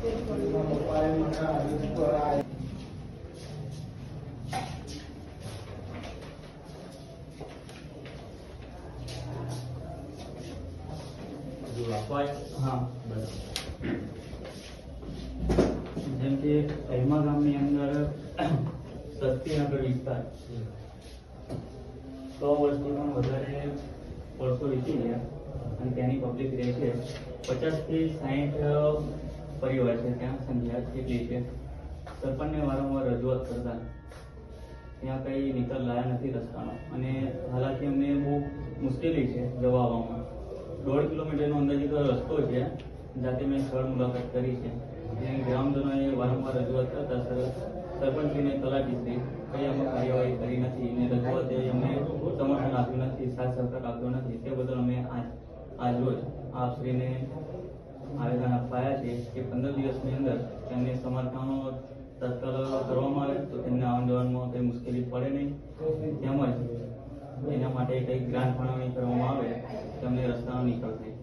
हाँ જેમ કે એમાં ગામની અંદર સસ્તીનગર વિસ્તાર 100 વર્ષથી પણ વધારે વર્ષો વીતી ગયા અને ત્યાંની પબ્લિક રહે છે 50 થી 60 પરિવાર છે ત્યાં સંખ્યા કેટલી છે સરપંચને વારંવાર રજૂઆત કરતા ત્યાં કંઈ નિકાલ લાયા નથી રસ્તાનો અને હાલાકી અમને બહુ મુશ્કેલી છે જવા આવવામાં 1.5 કિલોમીટરનો અંદાજિત રસ્તો છે જાતે મેં સ્થળ મુલાકાત કરી છે અને ગ્રામજનોએ વારંવાર રજૂઆત કરતા સરપંચશ્રીને તલાટીશ્રી કંઈ અમે કાર્યવાહી કરી નથી અને રજૂઆતે અમને સમર્થન આપ્યું નથી સાથ સહકાર આપ્યો નથી તે બદલ અમે આજરોજ આપશ્રીને આવેદન અપાયા છે કે 15 દિવસની અંદર તેમને સમારકામનો તત્કાલ કરવામાં આવે તો તેમને આવન જવામાં કંઈ મુશ્કેલી પડે નહીં તેમજ એના માટે કંઈક ગ્રાન્ટ ફાળવણી કરવામાં આવે તેમને રસ્તાનો નિકાલ થાય.